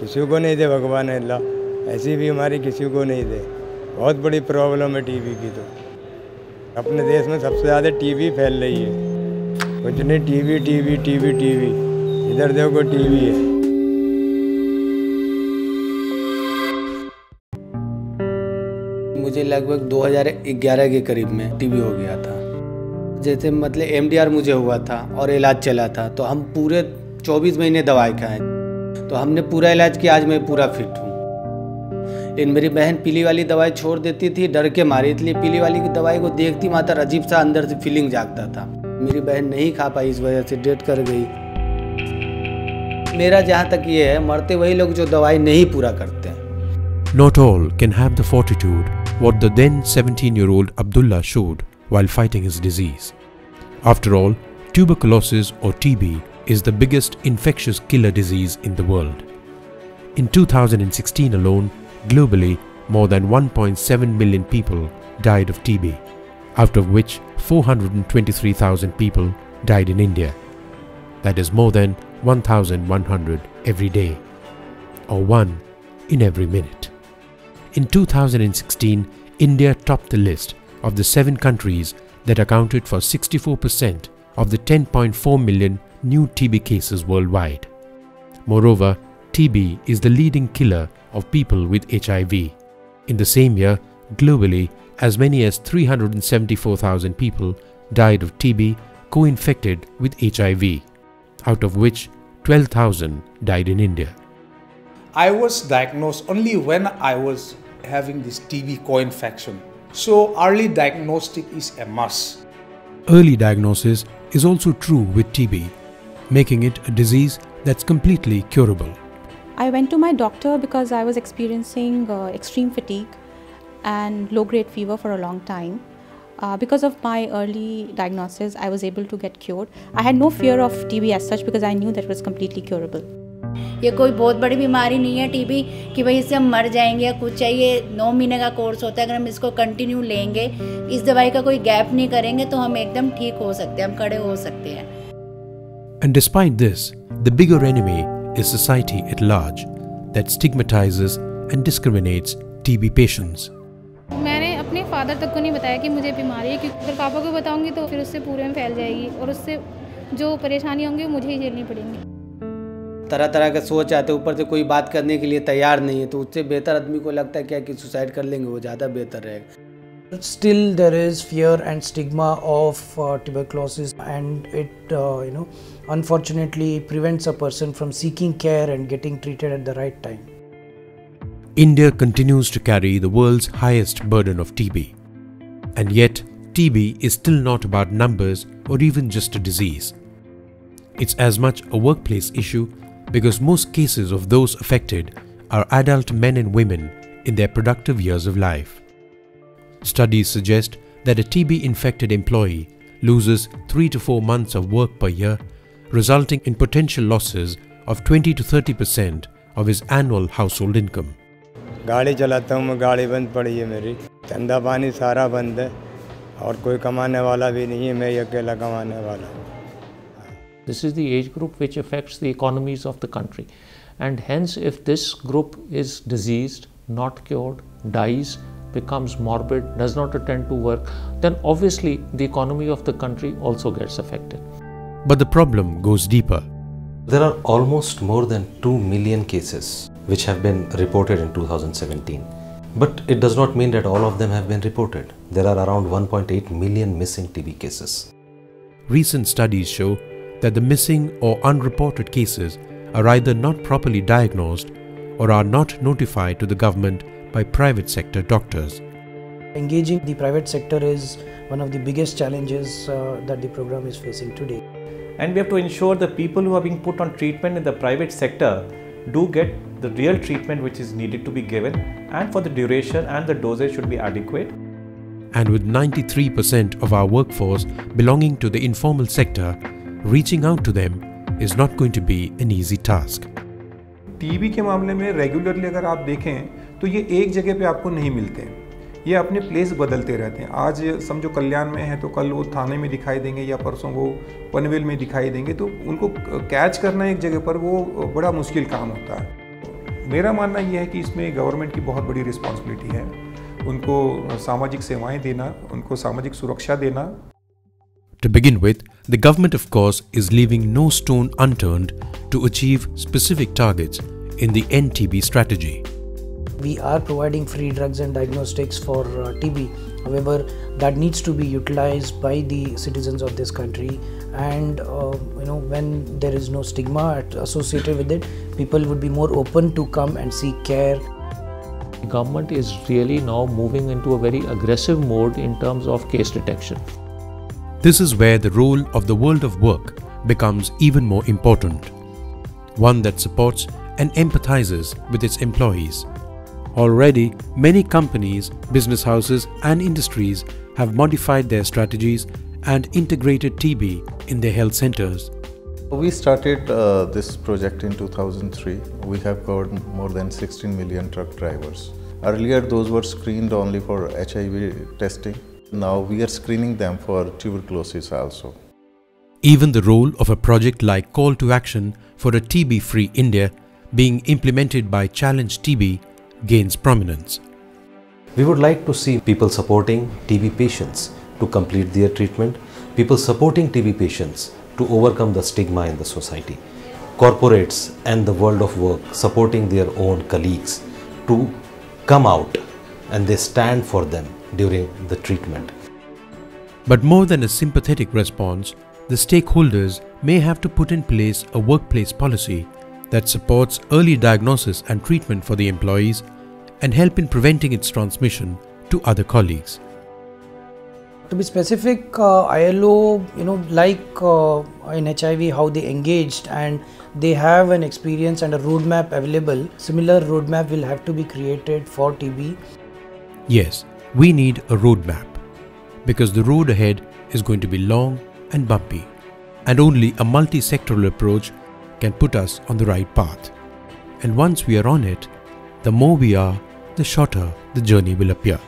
किसी को नहीं दे भगवान अल्लाह, ऐसी बीमारी किसी को नहीं दे। बहुत बड़ी प्रॉब्लम है टीबी की। तो अपने देश में सबसे ज़्यादा टीबी फैल रही है। कुछ नहीं, टीबी टीबी टीबी टीबी, इधर देखो टीबी है। मुझे लगभग 2011 के करीब में टीबी हो गया था। जैसे मतलब एमडीआर मुझे हुआ था और इलाज चला था, तो हम पूरे 24 महीने दवाई खाए, तो हमने पूरा इलाज किया। आज मैं पूरा फिट हूँ। लेकिन मेरी बहन पीली वाली दवाई छोड़ देती थी डर के मारे, इसलिए पीली वाली की दवाई को देखती मात्र अजीब सा अंदर से फीलिंग जागता था। मेरी बहन नहीं खा पाई, इस वजह से डेथ कर गई। मेरा जहाँ तक ये है, मरते वही लोग जो दवाई नहीं पूरा करते हैं। Not all can have the fortitude what the then 17-year-old Abdullah showed while fighting his disease. After all, tuberculosis or TB is the biggest infectious killer disease in the world. In 2016 alone, globally, more than 1.7 million people died of TB, out of which 423,000 people died in India. That is more than 1,100 every day, or 1 in every minute. In 2016, India topped the list of the 7 countries that accounted for 64% of the 10.4 million new TB cases worldwide. Moreover, TB is the leading killer of people with HIV. In the same year, globally, as many as 374,000 people died of TB co-infected with HIV, out of which 12,000 died in India. I was diagnosed only when I was having this TB co-infection. So early diagnostic is a must. Early diagnosis is also true with TB, making it a disease that's completely curable. I went to my doctor because I was experiencing extreme fatigue and low-grade fever for a long time. Because of my early diagnosis, I was able to get cured. I had no fear of TB as such because I knew that it was completely curable. ये कोई बहुत बड़ी बीमारी नहीं है TB कि भाई इससे हम मर जाएंगे या कुछ चाहिए। 9 महीने का कोर्स होता है। अगर हम इसको कंटिन्यू लेंगे, इस दवाई का कोई गैप नहीं करेंगे, तो हम एकदम ठीक हो सकते हैं, हम खड़े हो सकते हैं। And despite this, the bigger enemy is society at large that stigmatizes and discriminates TB patients. मैंने अपने फादर तक को नहीं बताया कि मुझे बीमारी है, क्योंकि अगर पापा को बताऊंगी तो फिर उससे पूरे में फैल जाएगी और उससे जो परेशानी होंगी वो मुझे ही झेलनी पड़ेंगी। तरह तरह का सोच आते, ऊपर से कोई बात करने के लिए तैयार नहीं है, तो उससे बेहतर आदमी को लगता है क्या कि सुसाइड कर लेंगे, वो ज़्यादा बेहतर रहेगा। Still there is fear and stigma of tuberculosis, and it unfortunately prevents a person from seeking care and getting treated at the right time. India continues to carry the world's highest burden of TB. And yet, TB is still not about numbers or even just a disease. It's as much a workplace issue because most cases of those affected are adult men and women in their productive years of life. Studies suggest that a TB-infected employee loses 3 to 4 months of work per year, resulting in potential losses of 20 to 30% of his annual household income. गाड़ी चलाता हूँ मैं, गाड़ी बंद पड़ी है मेरी, धंधा पानी सारा बंद है और कोई कमाने वाला भी नहीं है, मैं ही अकेला कमाने वाला हूँ। This is the age group which affects the economies of the country, and hence if this group is diseased, not cured, dies, becomes morbid, does not attend to work, then obviously the economy of the country also gets affected. But the problem goes deeper. There are almost more than 2 million cases which have been reported in 2017. But it does not mean that all of them have been reported. There are around 1.8 million missing TB cases. Recent studies show that the missing or unreported cases are either not properly diagnosed or are not notified to the government by private sector doctors. Engaging the private sector is one of the biggest challenges that the program is facing today. And we have to ensure the people who are being put on treatment in the private sector do get the real treatment which is needed to be given, and for the duration and the dosage should be adequate. And with 93% of our workforce belonging to the informal sector, reaching out to them is not going to be an easy task. TB के मामले में regularly अगर आप देखें तो ये एक जगह पे आपको नहीं मिलते हैं, ये अपने प्लेस बदलते रहते हैं। आज समझो कल्याण में है तो कल वो थाने में दिखाई देंगे या परसों वो पनवेल में दिखाई देंगे, तो उनको कैच करना एक जगह पर वो बड़ा मुश्किल काम होता है। मेरा मानना यह है कि इसमें गवर्नमेंट की बहुत बड़ी रिस्पॉन्सिबिलिटी है, उनको सामाजिक सेवाएं देना, उनको सामाजिक सुरक्षा देना। To begin with, the government of course is leaving no stone unturned to achieve specific targets in the end TB strategy. We are providing free drugs and diagnostics for TB. However, that needs to be utilized by the citizens of this country, and when there is no stigma associated with it, people would be more open to come and seek care. The government is really now moving into a very aggressive mode in terms of case detection. This is where the role of the world of work becomes even more important, one that supports and empathizes with its employees. Already, many companies, business houses and industries have modified their strategies and integrated TB in their health centers. We started this project in 2003. We have covered more than 16 million truck drivers. Earlier, those were screened only for HIV testing. Now we are screening them for tuberculosis also. Even the role of a project like Call to Action for a TB-free India being implemented by Challenge TB gains prominence. We would like to see people supporting TB patients to complete their treatment, people supporting TB patients to overcome the stigma in the society, corporates and the world of work supporting their own colleagues to come out and they stand for them during the treatment. But more than a sympathetic response, the stakeholders may have to put in place a workplace policy that supports early diagnosis and treatment for the employees and help in preventing its transmission to other colleagues. To be specific, ILO, like in HIV, how they engaged, and they have an experience and a roadmap available. Similar roadmap will have to be created for TB. Yes, we need a roadmap because the road ahead is going to be long and bumpy, and only a multi-sectoral approach can put us on the right path. And once we are on it, the more we are, the shorter the journey will appear.